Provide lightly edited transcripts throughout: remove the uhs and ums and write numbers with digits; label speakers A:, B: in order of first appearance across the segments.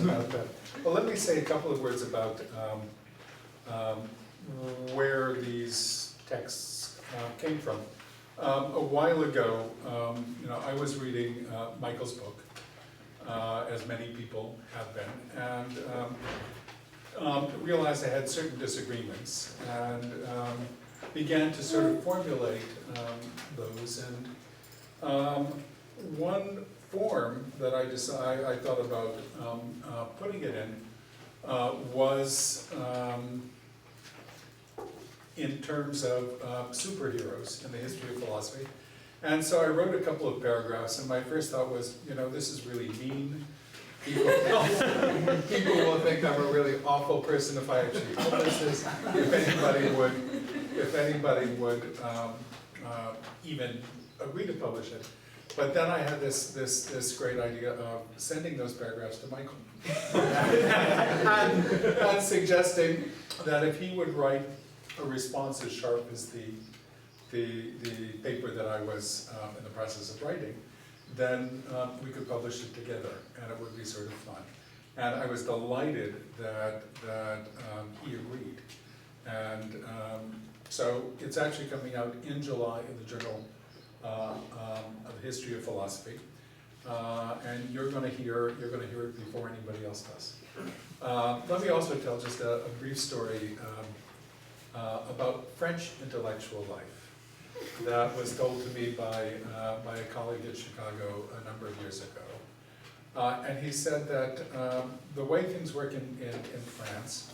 A: about that. Well, let me say a couple of words about where these texts came from. A while ago, I was reading Michael's book, as many people have been, and realized I had certain disagreements, and began to sort of formulate those. And one form that I thought about putting it in was in terms of superheroes in the history of philosophy. And so I wrote a couple of paragraphs, and my first thought was, this is really mean. People will think I'm a really awful person if I actually publish this. If anybody would even agree to publish it. But then I had this great idea of sending those paragraphs to Michael. and suggesting that if he would write a response as sharp as the paper that I was in the process of writing, then we could publish it together, and it would be sort of fun. And I was delighted that he agreed. And so it's actually coming out in July in the Journal of the History of Philosophy, and you're going to hear it before anybody else does. Let me also tell just a brief story about French intellectual life that was told to me by a colleague at Chicago a number of years ago. And he said that the way things work in France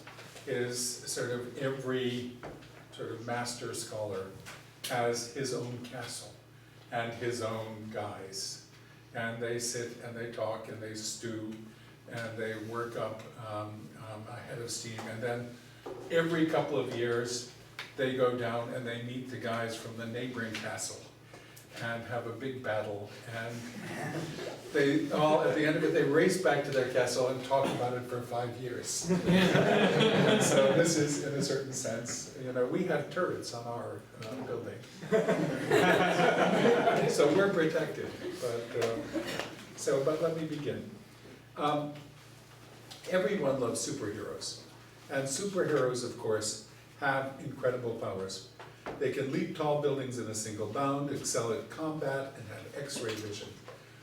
A: is sort of every sort of master scholar has his own castle and his own guys. And they sit and they talk and they stew and they work up a head of steam. And then every couple of years, they go down and they meet the guys from the neighboring castle and have a big battle. And they all, at the end of it, they race back to their castle and talk about it for 5 years. And so this is, in a certain sense, we have turrets on our building. So we're protected. But let me begin. Everyone loves superheroes. And superheroes, of course, have incredible powers. They can leap tall buildings in a single bound, excel at combat, and have X-ray vision.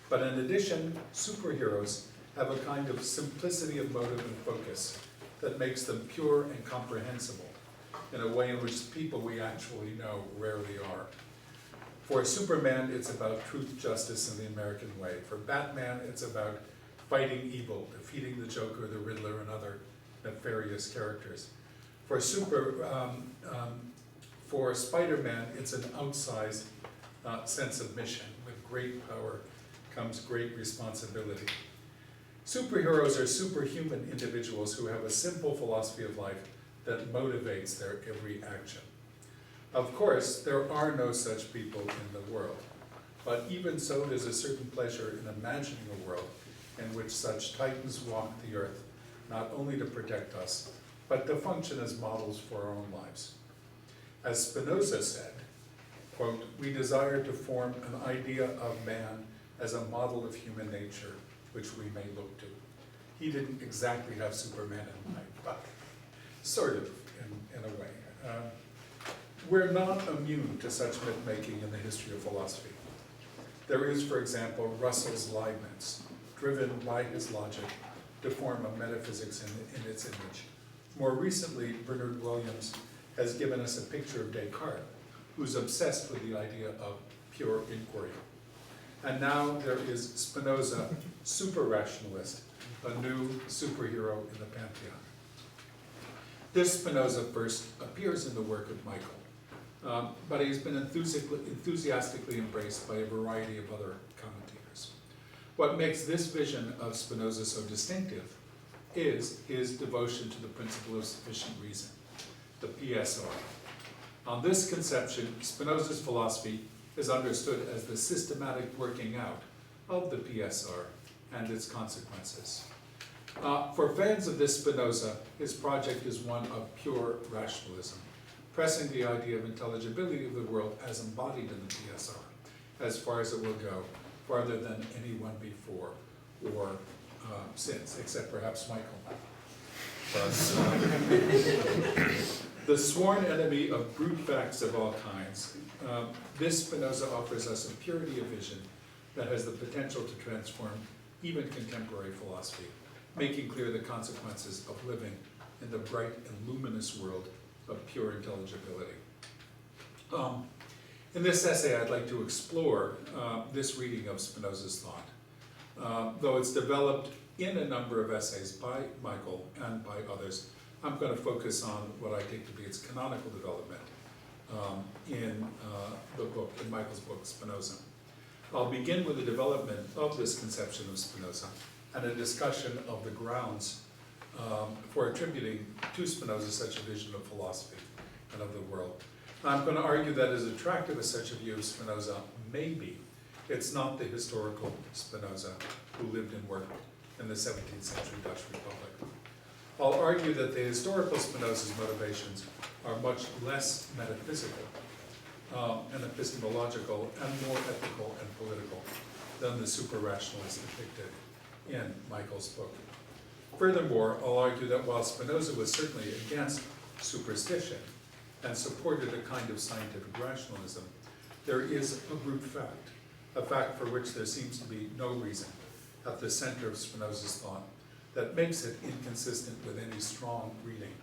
A: But in addition, superheroes have a kind of simplicity of motive and focus that makes them pure and comprehensible in a way in which people we actually know rarely are. For Superman, it's about truth, justice, and the American way. For Batman, it's about fighting evil, defeating the Joker, the Riddler, and other nefarious characters. For Spider-Man, it's an outsized sense of mission. With great power comes great responsibility. Superheroes are superhuman individuals who have a simple philosophy of life that motivates their every action. Of course, there are no such people in the world, but even so, there's a certain pleasure in imagining a world in which such titans walk the earth, not only to protect us, but to function as models for our own lives. As Spinoza said, quote, "We desire to form an idea of man as a model of human nature, which we may look to." He didn't exactly have Superman in mind, but sort of, in a way. We're not immune to such myth-making in the history of philosophy. There is, for example, Russell's Leibniz, driven by his logic to form a metaphysics in its image. More recently, Bernard Williams has given us a picture of Descartes, who's obsessed with the idea of pure inquiry. And now there is Spinoza, super-rationalist, a new superhero in the pantheon. This Spinoza first appears in the work of Michael, but he's been enthusiastically embraced by a variety of other commentators. What makes this vision of Spinoza so distinctive is his devotion to the principle of sufficient reason, the PSR. On this conception, Spinoza's philosophy is understood as the systematic working out of the PSR and its consequences. For fans of this Spinoza, his project is one of pure rationalism, pressing the idea of intelligibility of the world as embodied in the PSR, as far as it will go, farther than anyone before or since, except perhaps Michael. But, the sworn enemy of brute facts of all kinds, this Spinoza offers us a purity of vision that has the potential to transform even contemporary philosophy, making clear the consequences of living in the bright and luminous world of pure intelligibility. In this essay, I'd like to explore this reading of Spinoza's thought. Though it's developed in a number of essays by Michael and by others, I'm going to focus on what I take to be its canonical development in the book, in Michael's book, Spinoza. I'll begin with the development of this conception of Spinoza and a discussion of the grounds for attributing to Spinoza such a vision of philosophy and of the world. I'm going to argue that as attractive as such a view of Spinoza may be, it's not the historical Spinoza who lived and worked in the 17th century Dutch Republic. I'll argue that the historical Spinoza's motivations are much less metaphysical and epistemological and more ethical and political than the super-rationalists depicted in Michael's book. Furthermore, I'll argue that while Spinoza was certainly against superstition and supported a kind of scientific rationalism, there is a brute fact, a fact for which there seems to be no reason at the center of Spinoza's thought that makes it inconsistent with any strong reading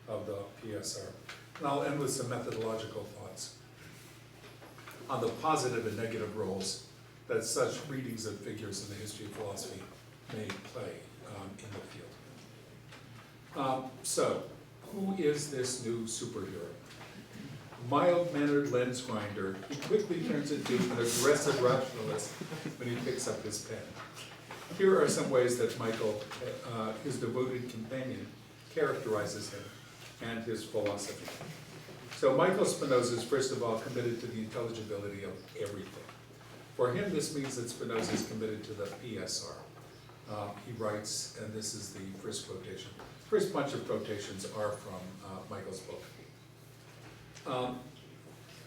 A: of the PSR. And I'll end with some methodological thoughts on the positive and negative roles that such readings of figures in the history of philosophy may play in the field. So, who is this new superhero? Mild-mannered lens grinder, he quickly turns into an aggressive rationalist when he picks up his pen. Here are some ways that Michael, his devoted companion, characterizes him and his philosophy. So Michael Spinoza is first of all committed to the intelligibility of everything. For him, this means that Spinoza is committed to the PSR. He writes, and this is the first quotation. First bunch of quotations are from Michael's book.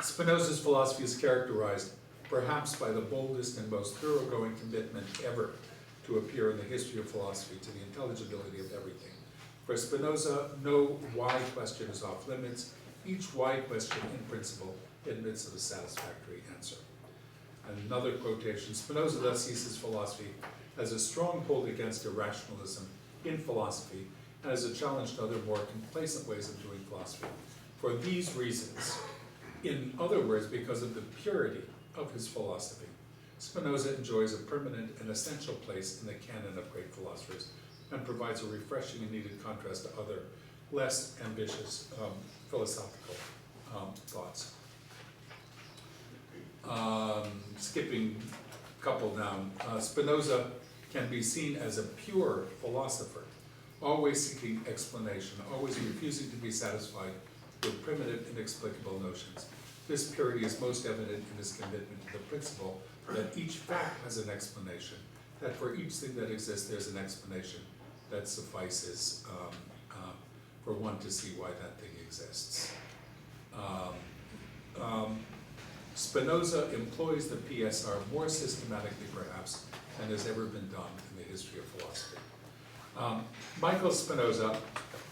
A: Spinoza's philosophy is characterized perhaps by the boldest and most thoroughgoing commitment ever to appear in the history of philosophy to the intelligibility of everything. For Spinoza, no why question is off limits. Each why question, in principle, admits of a satisfactory answer. And another quotation, Spinoza thus sees his philosophy as a stronghold against irrationalism in philosophy and as a challenge to other more complacent ways of doing philosophy. For these reasons, in other words, because of the purity of his philosophy, Spinoza enjoys a permanent and essential place in the canon of great philosophers and provides a refreshing and needed contrast to other, less ambitious philosophical thoughts. Skipping a couple down, Spinoza can be seen as a pure philosopher, always seeking explanation, always refusing to be satisfied with primitive, inexplicable notions. This purity is most evident in his commitment to the principle that each fact has an explanation, that for each thing that exists there's an explanation that suffices for one to see why that thing exists. Spinoza employs the PSR more systematically perhaps than has ever been done in the history of philosophy. Michael Spinoza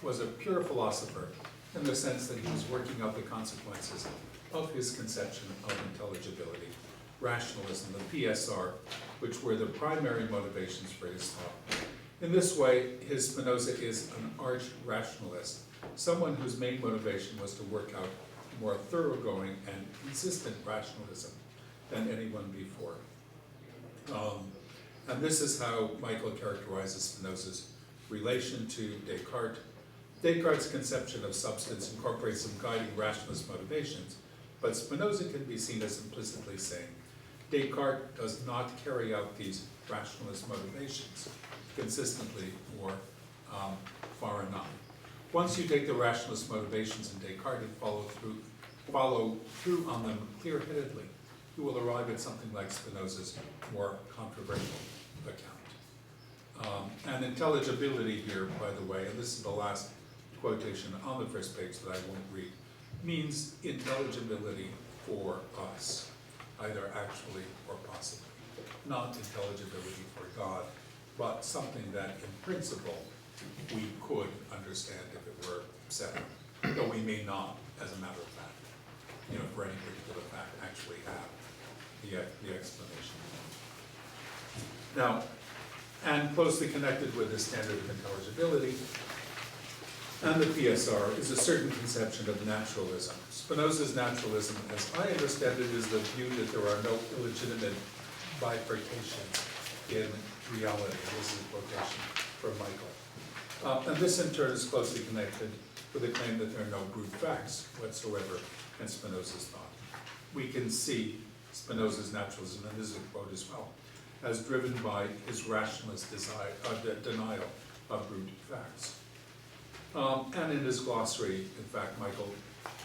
A: was a pure philosopher in the sense that he was working out the consequences of his conception of intelligibility, rationalism, the PSR, which were the primary motivations for his thought. In this way, his Spinoza is an arch rationalist, someone whose main motivation was to work out more thoroughgoing and consistent rationalism than anyone before. And this is how Michael characterizes Spinoza's relation to Descartes. Descartes' conception of substance incorporates some guiding rationalist motivations, but Spinoza can be seen as implicitly saying, Descartes does not carry out these rationalist motivations consistently or far enough. Once you take the rationalist motivations in Descartes and follow through on them clear-headedly, you will arrive at something like Spinoza's more controversial account. And intelligibility here, by the way, and this is the last quotation on the first page that I won't read, means intelligibility for us, either actually or possibly, not intelligibility for God but something that in principle we could understand if it were said, though we may not, as a matter of fact, for any particular fact, actually have the explanation. Now, and closely connected with the standard of intelligibility and the PSR is a certain conception of naturalism. Spinoza's naturalism, as I understand it, is the view that there are no illegitimate bifurcations in reality. This is a quotation from Michael. And this in turn is closely connected with the claim that there are no brute facts whatsoever in Spinoza's thought. We can see Spinoza's naturalism, and this is a quote as well, as driven by his rationalist denial of brute facts. And in his glossary, in fact, Michael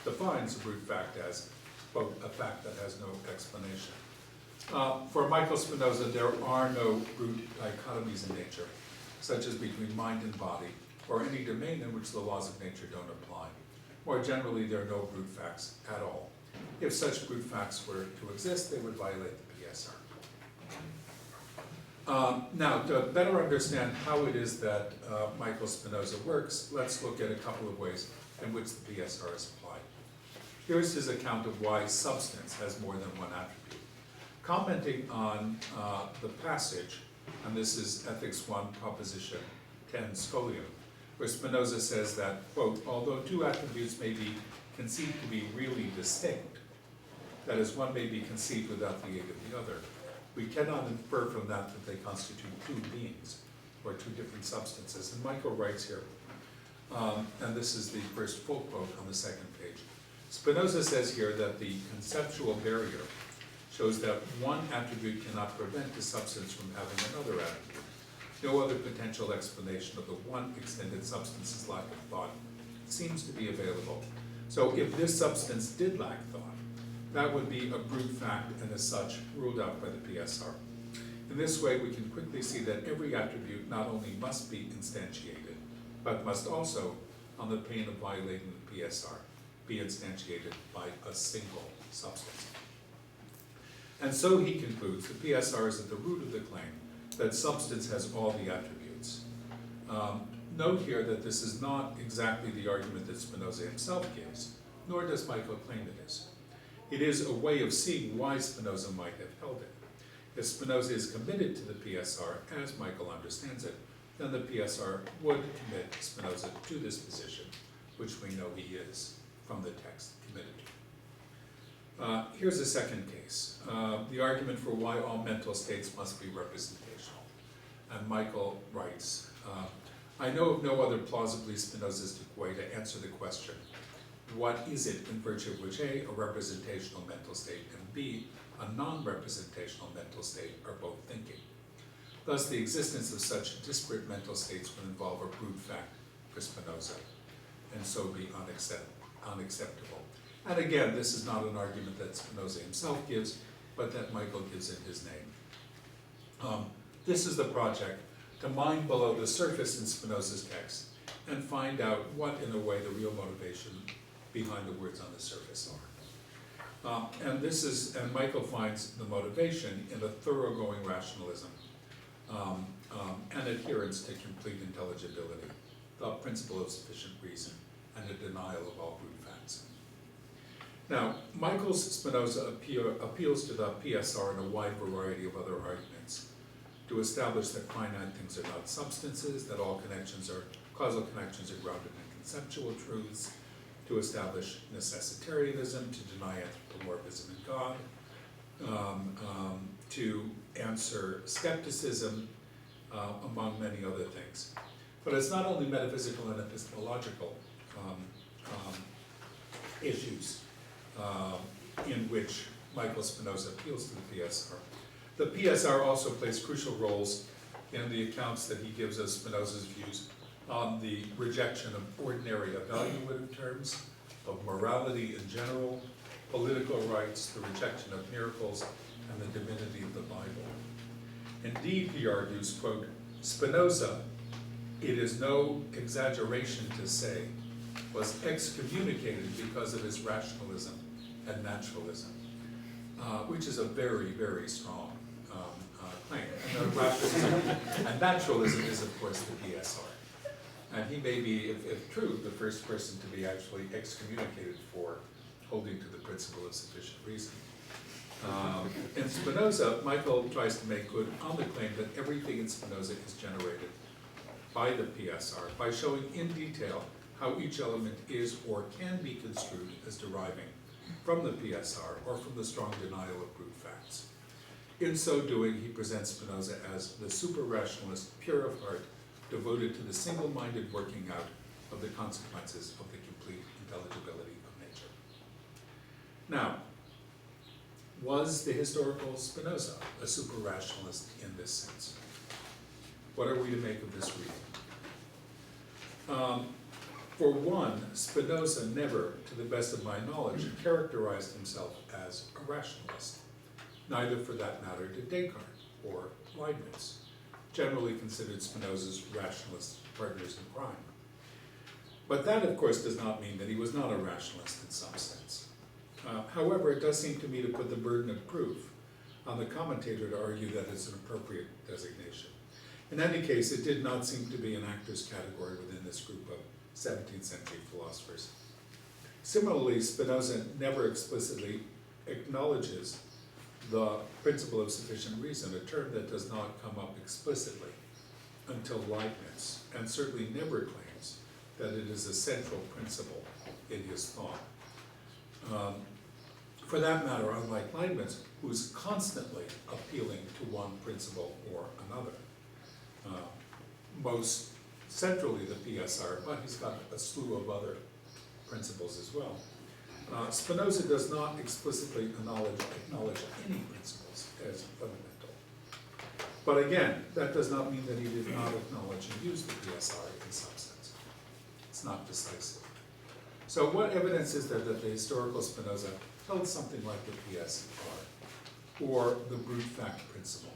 A: defines a brute fact as, quote, a fact that has no explanation. For Michael Spinoza, there are no brute dichotomies in nature, such as between mind and body, or any domain in which the laws of nature don't apply. More generally, there are no brute facts at all. If such brute facts were to exist, they would violate the PSR. Now, to better understand how it is that Michael Spinoza works, let's look at a couple of ways in which the PSR is applied. Here's his account of why substance has more than one attribute. Commenting on the passage, and this is Ethics 1, Proposition 10, Scholium, where Spinoza says that, quote, although two attributes may be conceived to be really distinct, that is, one may be conceived without the aid of the other, we cannot infer from that that they constitute two beings or two different substances. And Michael writes here, and this is the first full quote on the second page. Spinoza says here that the conceptual barrier shows that one attribute cannot prevent a substance from having another attribute. No other potential explanation of the one extended substance's lack of thought seems to be available. So if this substance did lack thought, that would be a brute fact and as such ruled out by the PSR. In this way, we can quickly see that every attribute not only must be instantiated, but must also, on the pain of violating the PSR, be instantiated by a single substance. And so he concludes, the PSR is at the root of the claim that substance has all the attributes. Note here that this is not exactly the argument that Spinoza himself gives, nor does Michael claim it is. It is a way of seeing why Spinoza might have held it. If Spinoza is committed to the PSR, as Michael understands it, then the PSR would commit Spinoza to this position, which we know he is from the text committed to. Here's a second case, the argument for why all mental states must be representational. And Michael writes, I know of no other plausibly Spinozistic way to answer the question, what is it in virtue of which A, a representational mental state, and B, a non-representational mental state are both thinking. Thus, the existence of such disparate mental states would involve a brute fact for Spinoza, and so be unacceptable. And again, this is not an argument that Spinoza himself gives, but that Michael gives in his name. This is the project to mine below the surface in Spinoza's text and find out what, in a way, the real motivation behind the words on the surface are. And Michael finds the motivation in a thoroughgoing rationalism and adherence to complete intelligibility, the principle of sufficient reason, and a denial of all brute facts. Now, Michael Spinoza appeals to the PSR and a wide variety of other arguments to establish that finite things are not substances, that all causal connections are grounded in conceptual truths, to establish necessitarianism, to deny anthropomorphism in God, to answer skepticism, among many other things. But it's not only metaphysical and epistemological issues in which Michael Spinoza appeals to the PSR. The PSR also plays crucial roles in the accounts that he gives of Spinoza's views on the rejection of ordinary evaluative terms, of morality in general, political rights, the rejection of miracles, and the divinity of the Bible. Indeed, he argues, quote, Spinoza, it is no exaggeration to say, was excommunicated because of his rationalism and naturalism, which is a very, very strong claim. And rationalism and naturalism is, of course, the PSR. And he may be, if true, the first person to be actually excommunicated for holding to the principle of sufficient reason. In Spinoza, Michael tries to make good on the claim that everything in Spinoza is generated by the PSR by showing in detail how each element is or can be construed as deriving from the PSR or from the strong denial of brute facts. In so doing, he presents Spinoza as the super-rationalist, pure of heart, devoted to the single-minded working out of the consequences of the complete intelligibility of nature. Now, was the historical Spinoza a super-rationalist in this sense? What are we to make of this reading? For one, Spinoza never, to the best of my knowledge, characterized himself as a rationalist. Neither, for that matter, did Descartes or Leibniz, generally considered Spinoza's rationalist partners in crime. But that, of course, does not mean that he was not a rationalist in some sense. However, it does seem to me to put the burden of proof on the commentator to argue that it's an appropriate designation. In any case, it did not seem to be an actor's category within this group of 17th century philosophers. Similarly, Spinoza never explicitly acknowledges the principle of sufficient reason, a term that does not come up explicitly until Leibniz, and certainly never claims that it is a central principle in his thought. For that matter, unlike Leibniz, who is constantly appealing to one principle or another, most centrally the PSR, but he's got a slew of other principles as well. Spinoza does not explicitly acknowledge any principles as fundamental. But again, that does not mean that he did not acknowledge and use the PSR in some sense. It's not decisive. So what evidence is there that the historical Spinoza held something like the PSR or the brute fact principle?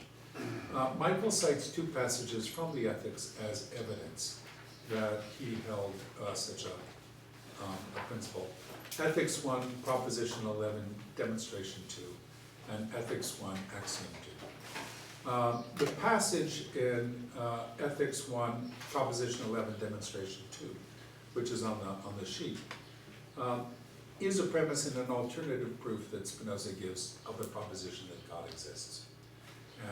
A: Michael cites two passages from the Ethics as evidence that he held such a principle. Ethics 1, Proposition 11, Demonstration 2, and Ethics 1, Axiom 2. The passage in Ethics 1, Proposition 11, Demonstration 2, which is on the sheet, is a premise in an alternative proof that Spinoza gives of the proposition that God exists.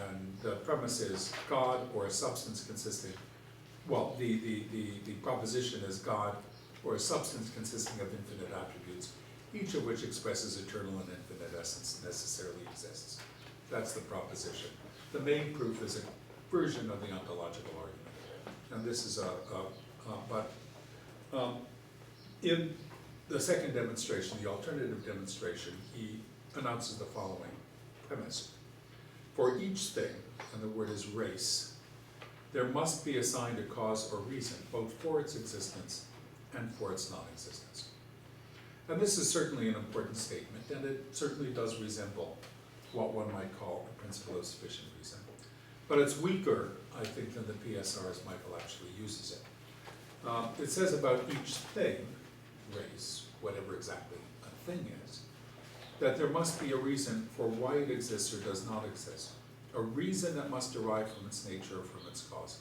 A: And the premise is God or a substance consisting, well, the proposition is God or a substance consisting of infinite attributes, each of which expresses eternal and infinite essence necessarily exists. That's the proposition. The main proof is a version of the ontological argument. And this is in the second demonstration, the alternative demonstration, he announces the following premise. For each thing, and the word is race, there must be assigned a cause or reason, both for its existence and for its non-existence. And this is certainly an important statement, and it certainly does resemble what one might call a principle of sufficient reason. But it's weaker, I think, than the PSR as Michael actually uses it. It says about each thing, race, whatever exactly a thing is, that there must be a reason for why it exists or does not exist, a reason that must derive from its nature or from its cause.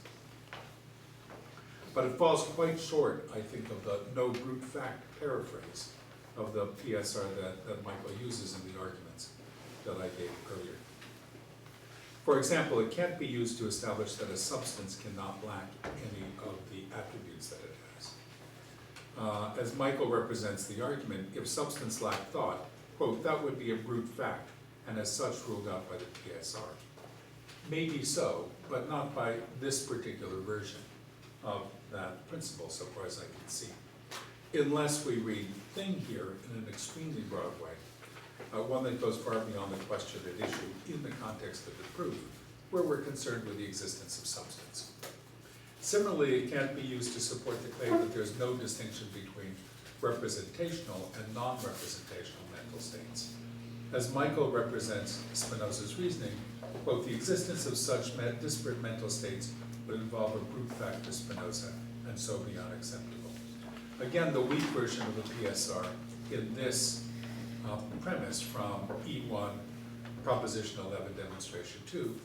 A: But it falls quite short, I think, of the no brute fact paraphrase of the PSR that Michael uses in the arguments that I gave earlier. For example, it can't be used to establish that a substance cannot lack any of the attributes that it has. As Michael represents the argument, if substance lacked thought, quote, that would be a brute fact, and as such ruled out by the PSR. Maybe so, but not by this particular version of that principle, so far as I can see. Unless we read thing here in an extremely broad way, one that goes far beyond the question at issue in the context of the proof, where we're concerned with the existence of substance. Similarly, it can't be used to support the claim that there's no distinction between representational and non-representational mental states. As Michael represents Spinoza's reasoning, quote, the existence of such disparate mental states would involve a brute fact to Spinoza, and so be unacceptable. Again, the weak version of the PSR in this premise from E1, Proposition 11, Demonstration 2,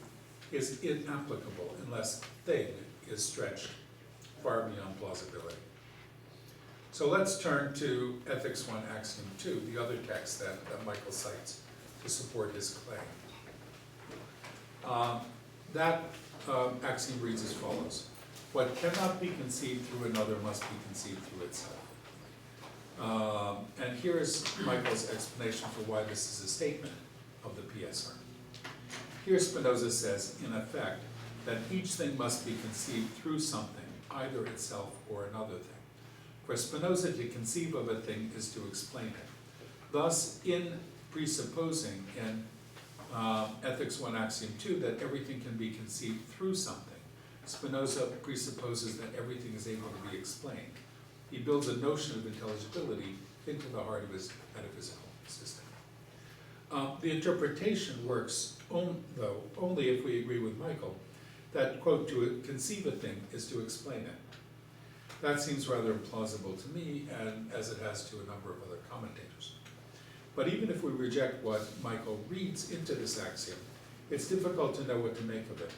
A: is inapplicable unless thing is stretched far beyond plausibility. So let's turn to Ethics 1, Axiom 2, the other text that Michael cites to support his claim. That axiom reads as follows: what cannot be conceived through another must be conceived through itself. And here is Michael's explanation for why this is a statement of the PSR. Here Spinoza says, in effect, that each thing must be conceived through something, either itself or another thing. For Spinoza, to conceive of a thing is to explain it. Thus, in presupposing in Ethics 1, Axiom 2, that everything can be conceived through something, Spinoza presupposes that everything is able to be explained. He builds a notion of intelligibility into the heart of his metaphysical system. The interpretation works, though, only if we agree with Michael that, quote, to conceive a thing is to explain it. That seems rather implausible to me, and as it has to a number of other commentators. But even if we reject what Michael reads into this axiom, it's difficult to know what to make of it.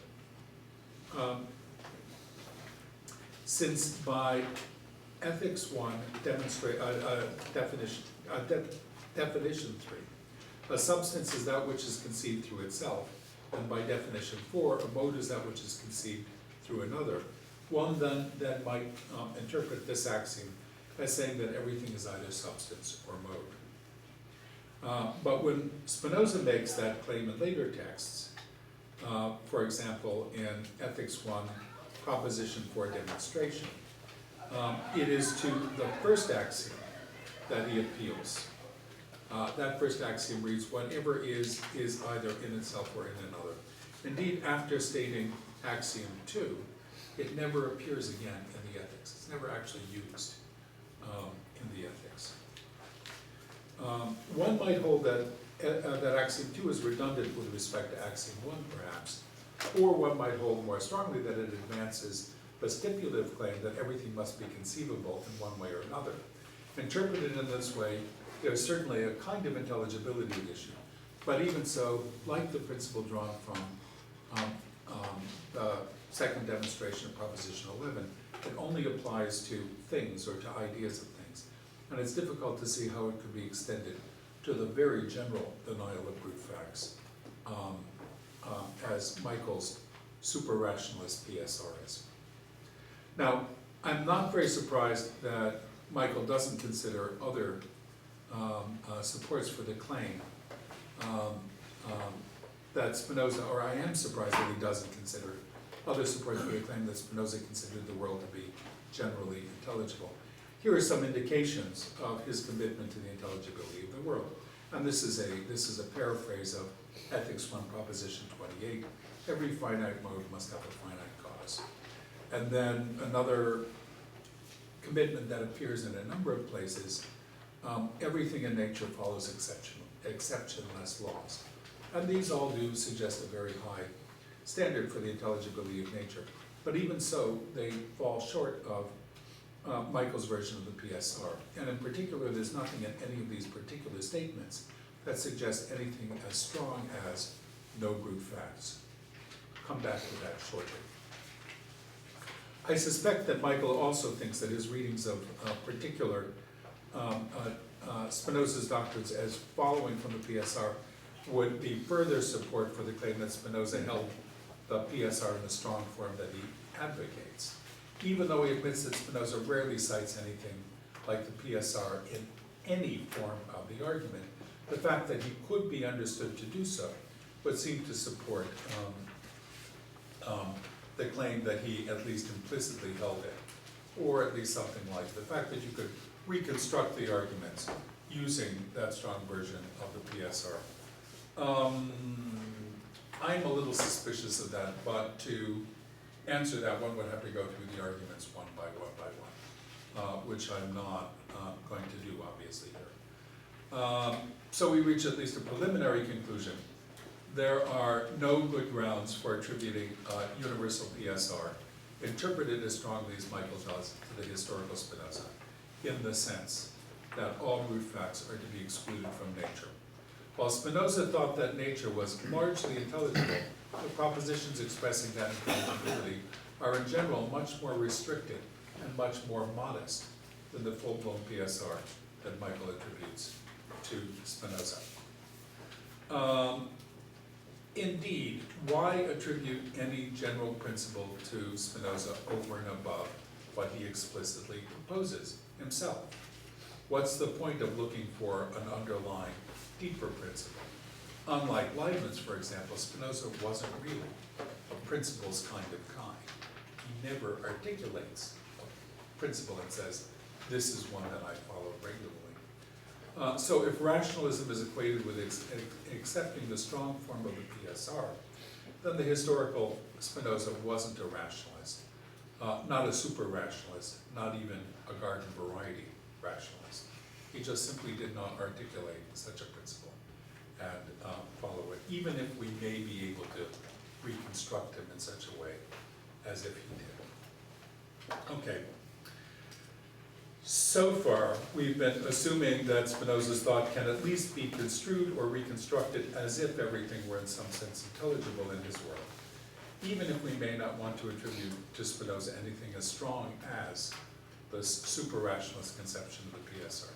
A: Since by Ethics 1, definition 3, a substance is that which is conceived through itself, and by definition 4, a mode is that which is conceived through another. One then might interpret this axiom as saying that everything is either substance or mode. But when Spinoza makes that claim in later texts, for example, in Ethics 1, Proposition 4 demonstration, it is to the first axiom that he appeals. That first axiom reads, whatever is either in itself or in another. Indeed, after stating axiom 2, it never appears again in the ethics. It's never actually used in the ethics. One might hold that axiom 2 is redundant with respect to axiom 1, perhaps, or one might hold more strongly that it advances the stipulative claim that everything must be conceivable in one way or another. Interpreted in this way, there's certainly a kind of intelligibility issue, but even so, like the principle drawn from the second demonstration of Proposition 11, it only applies to things or to ideas of things. And it's difficult to see how it could be extended to the very general denial of brute facts, as Michael's super-rationalist PSR is. Now, I'm not very surprised that Michael doesn't consider other supports for the claim that Spinoza, or I am surprised that he doesn't consider other supports for the claim that Spinoza considered the world to be generally intelligible. Here are some indications of his commitment to the intelligibility of the world. And this is a paraphrase of Ethics 1, Proposition 28. Every finite mode must have a finite cause. And then another commitment that appears in a number of places, everything in nature follows exceptionless laws. And these all do suggest a very high standard for the intelligibility of nature. But even so, they fall short of Michael's version of the PSR. And in particular, there's nothing in any of these particular statements that suggests anything as strong as no brute facts. Come back to that shortly. I suspect that Michael also thinks that his readings of particular Spinoza's doctrines as following from the PSR would be further support for the claim that Spinoza held the PSR in the strong form that he advocates. Even though he admits that Spinoza rarely cites anything like the PSR in any form of the argument, the fact that he could be understood to do so would seem to support the claim that he at least implicitly held it, or at least something like the fact that you could reconstruct the arguments using that strong version of the PSR. I'm a little suspicious of that, but to answer that, one would have to go through the arguments one by one, which I'm not going to do, obviously, here. So we reach at least a preliminary conclusion. There are no good grounds for attributing universal PSR, interpreted as strongly as Michael does, to the historical Spinoza, in the sense that all brute facts are to be excluded from nature. While Spinoza thought that nature was largely intelligible, the propositions expressing that intelligibility are in general much more restricted and much more modest than the full-blown PSR that Michael attributes to Spinoza. Indeed, why attribute any general principle to Spinoza over and above what he explicitly proposes himself? What's the point of looking for an underlying, deeper principle? Unlike Leibniz, for example, Spinoza wasn't really a principles kind of guy. He never articulates a principle and says, this is one that I follow regularly. So if rationalism is equated with accepting the strong form of the PSR, then the historical Spinoza wasn't a rationalist, not a super rationalist, not even a garden variety rationalist. He just simply did not articulate such a principle and follow it, even if we may be able to reconstruct him in such a way as if he did. Okay. So far, we've been assuming that Spinoza's thought can at least be construed or reconstructed as if everything were in some sense intelligible in his world, even if we may not want to attribute to Spinoza anything as strong as the super-rationalist conception of the PSR.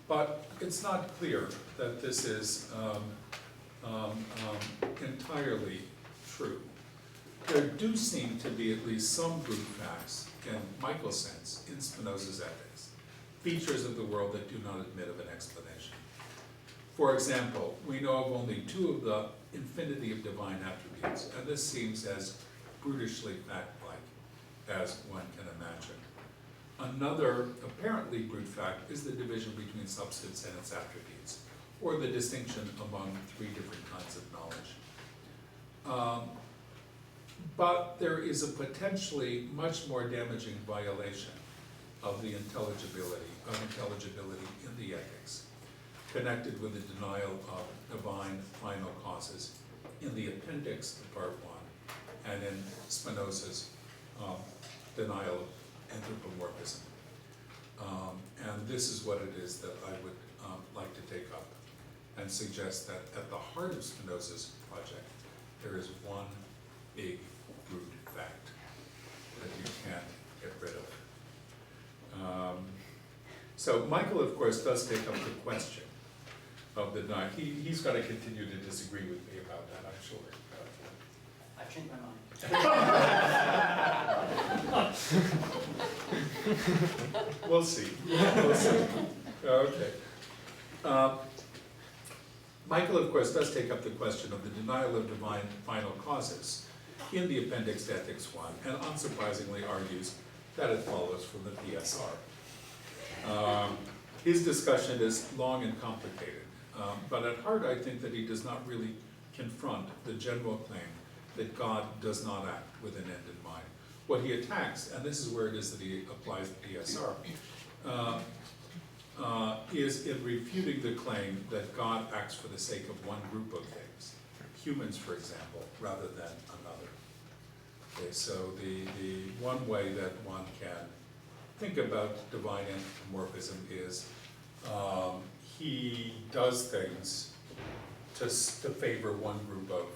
A: But it's not clear that this is entirely true. There do seem to be at least some brute facts, in Michael's sense, in Spinoza's ethics, features of the world that do not admit of an explanation. For example, we know of only two of the infinity of divine attributes, and this seems as brutishly fact-like as one can imagine. Another apparently brute fact is the division between substance and its attributes, or the distinction among three different kinds of knowledge. But there is a potentially much more damaging violation of the intelligibility in the ethics, connected with the denial of divine final causes in the appendix to Part 1 and in Spinoza's denial of anthropomorphism. And this is what it is that I would like to take up and suggest that at the heart of Spinoza's project, there is one big brute fact that you can't get rid of. So Michael, of course, does take up the question of the denial. He's going to continue to disagree with me about that, I'm sure.
B: I've changed my mind.
A: We'll see. We'll see. Okay. Michael, of course, does take up the question of the denial of divine final causes in the Appendix to Ethics 1, and unsurprisingly argues that it follows from the PSR. His discussion is long and complicated, but at heart I think that he does not really confront the general claim that God does not act with an end in mind. What he attacks, and this is where it is that he applies the PSR, is in refuting the claim that God acts for the sake of one group of things, humans, for example, rather than another. Okay, so the one way that one can think about divine anthropomorphism is he does things to favor one group of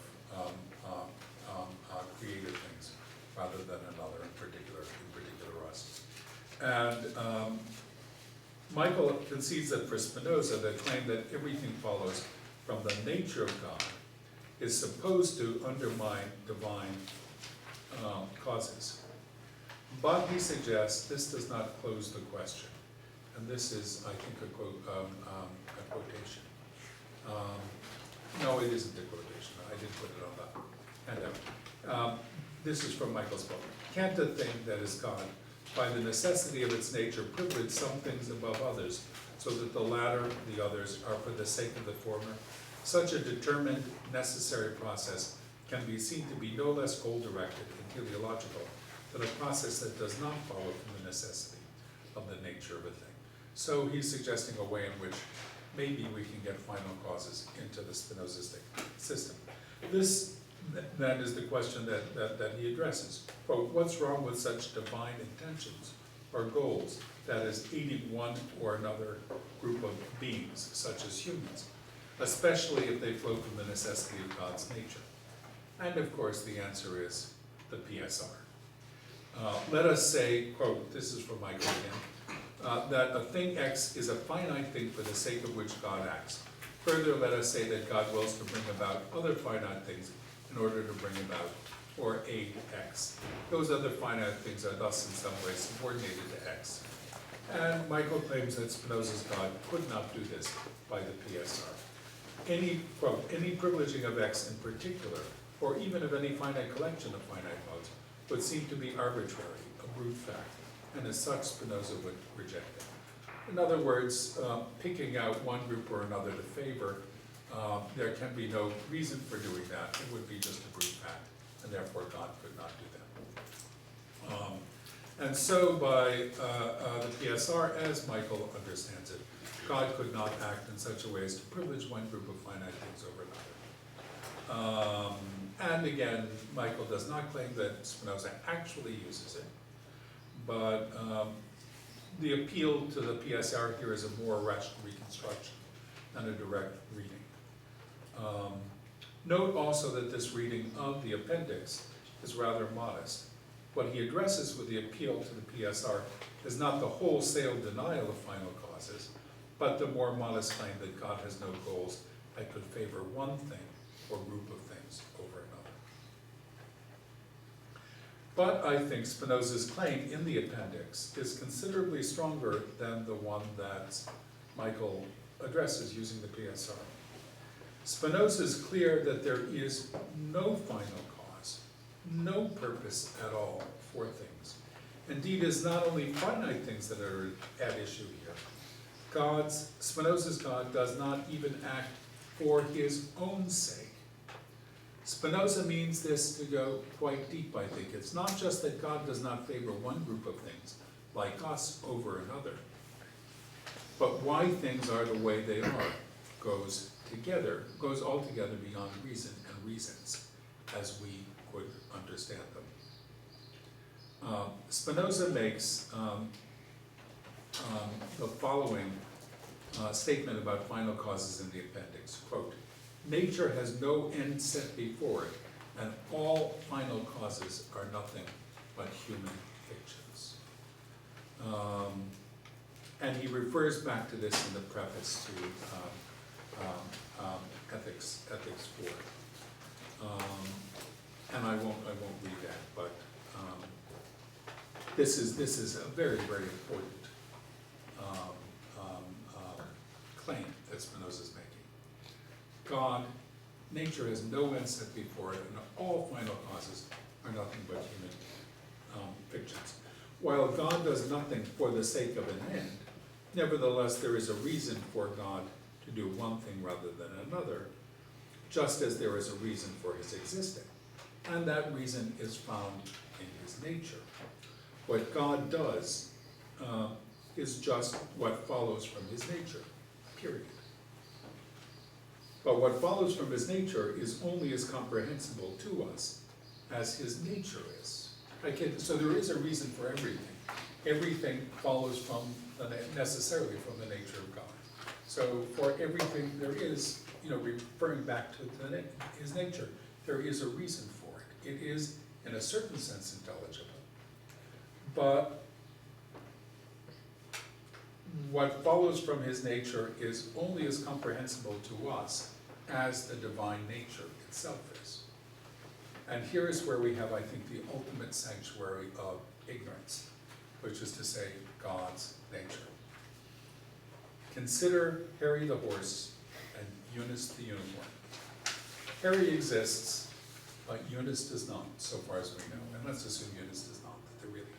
A: creative things rather than another, in particular us. And Michael concedes that for Spinoza, the claim that everything follows from the nature of God is supposed to undermine divine causes. But he suggests this does not close the question. And this is, I think, a quotation. No, it isn't a quotation. I didn't put it on the handout. This is from Michael's book. Can't a thing that is God, by the necessity of its nature, privilege some things above others, so that the latter, the others, are for the sake of the former? Such a determined, necessary process can be seen to be no less goal-directed and teleological than a process that does not follow from the necessity of the nature of a thing. So he's suggesting a way in which maybe we can get final causes into the Spinozistic system. This then is the question that he addresses. Quote, what's wrong with such divine intentions or goals, that is, aiding one or another group of beings, such as humans, especially if they flow from the necessity of God's nature? And of course, the answer is the PSR. Let us say, quote, this is from Michael again, that a thing X is a finite thing for the sake of which God acts. Further, let us say that God wills to bring about other finite things in order to bring about or aid X. Those other finite things are thus in some way subordinated to X. And Michael claims that Spinoza's God could not do this by the PSR. Any, quote, any privileging of X in particular, or even of any finite collection of finite modes, would seem to be arbitrary, a brute fact, and as such Spinoza would reject it. In other words, picking out one group or another to favor, there can be no reason for doing that. It would be just a brute fact, and therefore God could not do that. And so by the PSR, as Michael understands it, God could not act in such a way as to privilege one group of finite things over another. And again, Michael does not claim that Spinoza actually uses it, but the appeal to the PSR here is a more rational reconstruction than a direct reading. Note also that this reading of the appendix is rather modest. What he addresses with the appeal to the PSR is not the wholesale denial of final causes, but the more modest claim that God has no goals that could favor one thing or group of things over another. But I think Spinoza's claim in the appendix is considerably stronger than the one that Michael addresses using the PSR. Spinoza is clear that there is no final cause, no purpose at all for things. Indeed, it's not only finite things that are at issue here. Spinoza's God does not even act for his own sake. Spinoza means this to go quite deep, I think. It's not just that God does not favor one group of things, like us, over another, but why things are the way they are goes altogether beyond reason and reasons, as we could understand them. Spinoza makes the following statement about final causes in the appendix, quote, nature has no end set before it, and all final causes are nothing but human fictions. And he refers back to this in the preface to Ethics 4. And I won't read that, but this is a very, very important claim that Spinoza is making. Nature has no end set before it, and all final causes are nothing but human fictions. While God does nothing for the sake of an end, nevertheless there is a reason for God to do one thing rather than another, just as there is a reason for his existing. And that reason is found in his nature. What God does is just what follows from his nature, period. But what follows from his nature is only as comprehensible to us as his nature is. So there is a reason for everything. Everything follows necessarily from the nature of God. So for everything there is, referring back to his nature, there is a reason for it. It is, in a certain sense, intelligible. But what follows from his nature is only as comprehensible to us as the divine nature itself is. And here is where we have, I think, the ultimate sanctuary of ignorance, which is to say, God's nature. Consider Harry the horse and Eunice the unicorn. Harry exists, but Eunice does not, so far as we know. And let's assume Eunice does not, that there really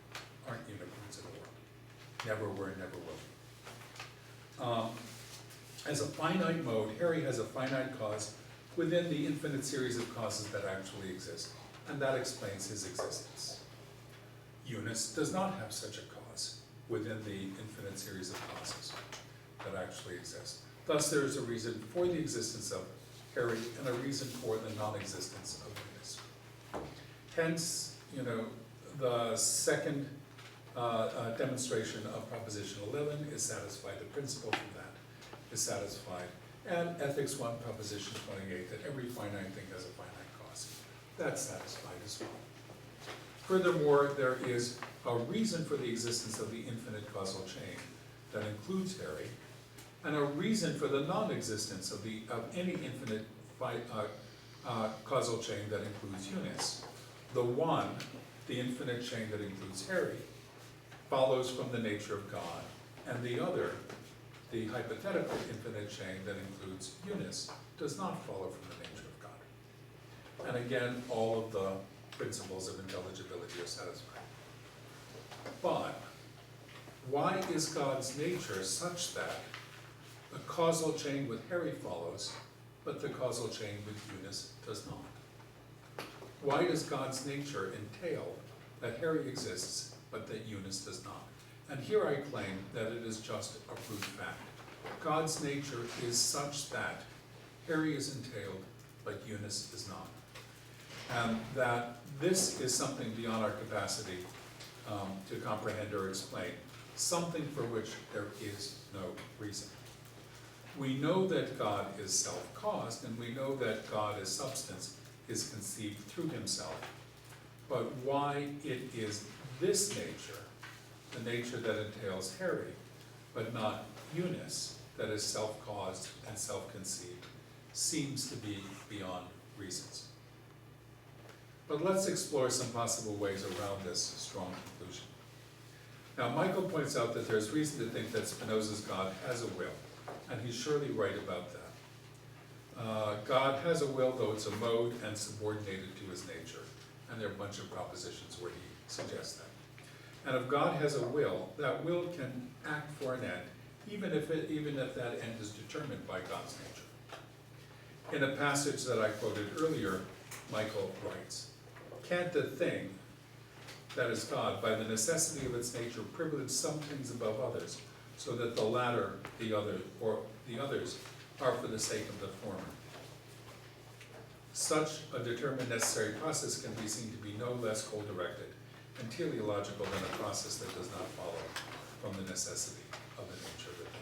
A: aren't unicorns in the world. Never were, never will. As a finite mode, Harry has a finite cause within the infinite series of causes that actually exist, and that explains his existence. Eunice does not have such a cause within the infinite series of causes that actually exist. Thus, there is a reason for the existence of Harry and a reason for the non-existence of Eunice. Hence, the second demonstration of Proposition 11 is satisfied, the principle from that is satisfied, and Ethics 1, Proposition 28, that every finite thing has a finite cause, That's satisfied as well. Furthermore, there is a reason for the existence of the infinite causal chain that includes Harry, and a reason for the non-existence of any infinite causal chain that includes Eunice. The one, the infinite chain that includes Harry, follows from the nature of God, and the other, the hypothetical infinite chain that includes Eunice, does not follow from the nature of God. And again, all of the principles of intelligibility are satisfied. But why is God's nature such that the causal chain with Harry follows, but the causal chain with Eunice does not? Why does God's nature entail that Harry exists, but that Eunice does not? And here I claim that it is just a proved fact. God's nature is such that Harry is entailed, but Eunice is not. And that this is something beyond our capacity to comprehend or explain, something for which there is no reason. We know that God is self-caused, and we know that God as substance is conceived through himself. But why it is this nature, the nature that entails Harry, but not Eunice, that is self-caused and self-conceived, seems to be beyond reasons. But let's explore some possible ways around this strong conclusion. Now, Michael points out that there's reason to think that Spinoza's God has a will, and he's surely right about that. God has a will, though it's a mode and subordinated to his nature, and there are a bunch of propositions where he suggests that. And if God has a will, that will can act for an end, even if that end is determined by God's nature. In a passage that I quoted earlier, Michael writes, "Can't the thing, that is God, by the necessity of its nature privilege some things above others, so that the latter, the others, are for the sake of the former? Such a determined necessary process can be seen to be no less goal-directed and teleological than a process that does not follow from the necessity of the nature of the thing."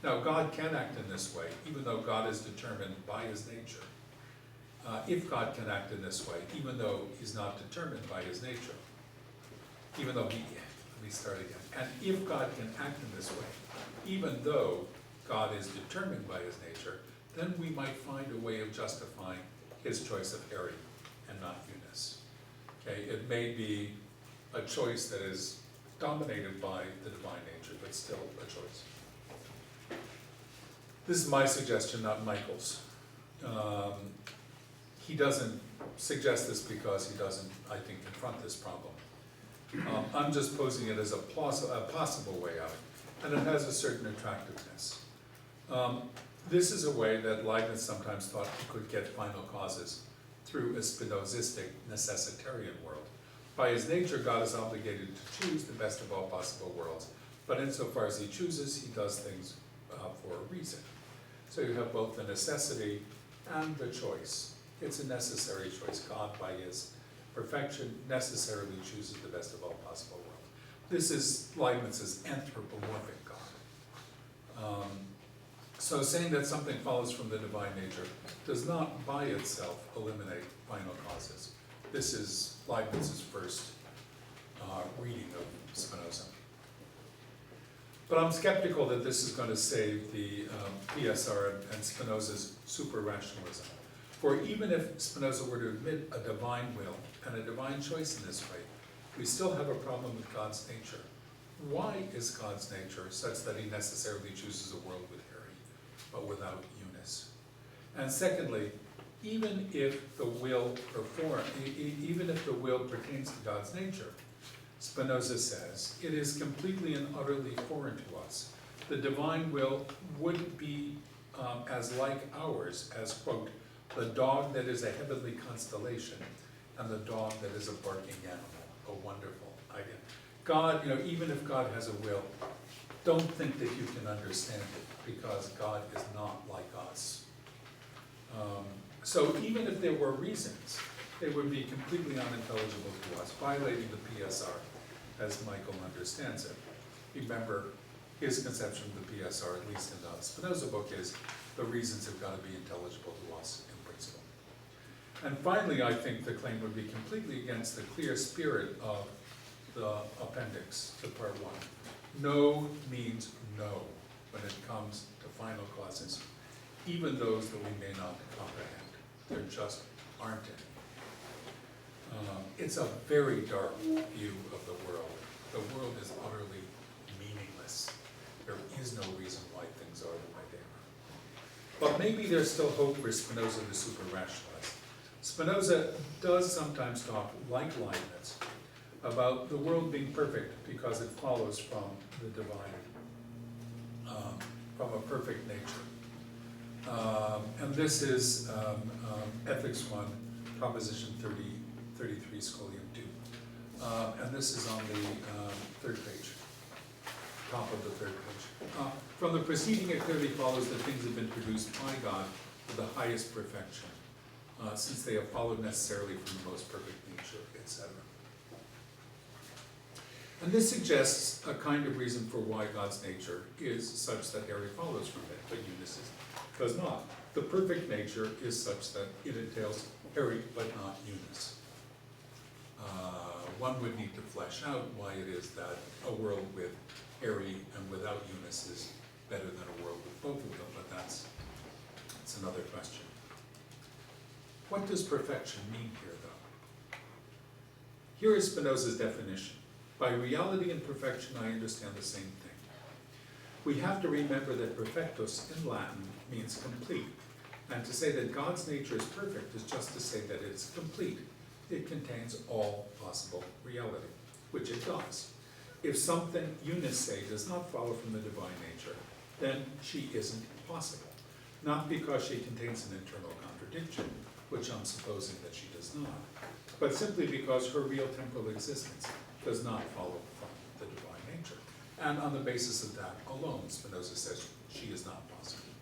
A: Now, God can act in this way, even though God is determined by his nature. If God can act in this way, even though he's not determined by his nature, let me start again. And if God can act in this way, even though God is determined by his nature, then we might find a way of justifying his choice of Harry and not Eunice. Okay, it may be a choice that is dominated by the divine nature, but still a choice. This is my suggestion, not Michael's. He doesn't suggest this because he doesn't, I think, confront this problem. I'm just posing it as a possible way out, and it has a certain attractiveness. This is a way that Leibniz sometimes thought he could get final causes through a Spinozistic necessitarian world. By his nature, God is obligated to choose the best of all possible worlds, but insofar as he chooses, he does things for a reason. So you have both the necessity and the choice. It's a necessary choice. God, by his perfection, necessarily chooses the best of all possible worlds. This is Leibniz's anthropomorphic God. So saying that something follows from the divine nature does not by itself eliminate final causes. This is Leibniz's first reading of Spinoza. But I'm skeptical that this is going to save the PSR and Spinoza's super-rationalism. For even if Spinoza were to admit a divine will and a divine choice in this way, we still have a problem with God's nature. Why is God's nature such that he necessarily chooses a world with Harry, but without Eunice? And secondly, even if the will pertains to God's nature, Spinoza says, it is completely and utterly foreign to us. The divine will would be as like ours as, quote, the dog that is a heavenly constellation and the dog that is a barking animal. A wonderful idea. God, even if God has a will, don't think that you can understand it, because God is not like us. So even if there were reasons, they would be completely unintelligible to us, violating the PSR as Michael understands it. Remember, his conception of the PSR, at least in the Spinoza book, is the reasons have got to be intelligible to us in principle. And finally, I think the claim would be completely against the clear spirit of the appendix to part one. No means no when it comes to final clauses, even those that we may not comprehend. There just aren't any. It's a very dark view of the world. The world is utterly meaningless. There is no reason why things are the way they are. But maybe there's still hope for Spinoza the super-rationalist. Spinoza does sometimes talk, like Leibniz, about the world being perfect because it follows from the divine, from a perfect nature. And this is Ethics 1, Proposition 33, Scholium 2. And this is on the third page, top of the third page. From the preceding, it clearly follows that things have been produced by God with the highest perfection, since they have followed necessarily from the most perfect nature, etc. And this suggests a kind of reason for why God's nature is such that Harry follows from it, but Eunice does not. The perfect nature is such that it entails Harry, but not Eunice. One would need to flesh out why it is that a world with Harry and without Eunice is better than a world with both of them, but that's another question. What does perfection mean here, though? Here is Spinoza's definition. By reality and perfection, I understand the same thing. We have to remember that perfectus in Latin means complete, and to say that God's nature is perfect is just to say that it's complete. It contains all possible reality, which it does. If something, Eunice say, does not follow from the divine nature, then she isn't possible. Not because she contains an internal contradiction, which I'm supposing that she does not, but simply because her real temporal existence does not follow from the divine nature. And on the basis of that alone, Spinoza says she is not possible.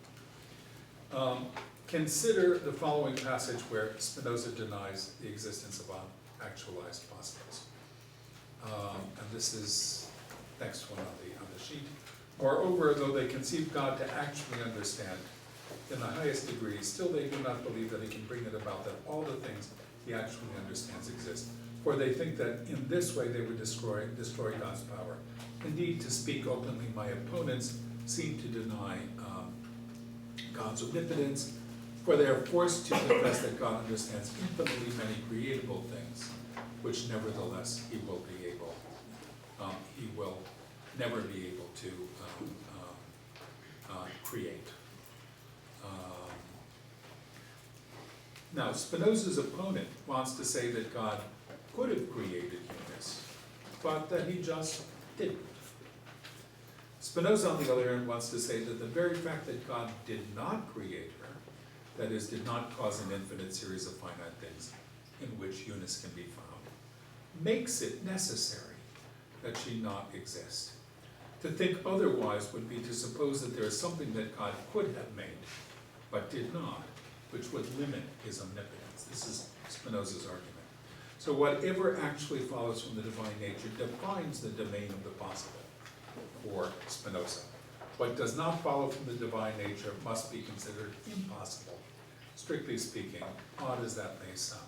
A: Consider the following passage where Spinoza denies the existence of actualized possibles. And this is next one on the sheet. Moreover, though they conceive God to actually understand in the highest degree, still they do not believe that he can bring it about that all the things he actually understands exist. For they think that in this way they would destroy God's power. Indeed, to speak openly, my opponents seem to deny God's omnipotence, for they are forced to confess that God understands infinitely many creatable things, which nevertheless he will never be able to create. Now, Spinoza's opponent wants to say that God could have created Eunice, but that he just didn't. Spinoza, on the other hand, wants to say that the very fact that God did not create her, that is, did not cause an infinite series of finite things in which Eunice can be found, makes it necessary that she not exist. To think otherwise would be to suppose that there is something that God could have made, but did not, which would limit his omnipotence. This is Spinoza's argument. So whatever actually follows from the divine nature defines the domain of the possible for Spinoza. What does not follow from the divine nature must be considered impossible, strictly speaking, odd as that may sound.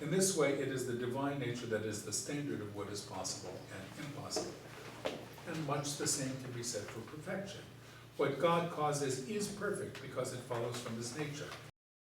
A: In this way, it is the divine nature that is the standard of what is possible and impossible. And much the same can be said for perfection. What God causes is perfect because it follows from his nature.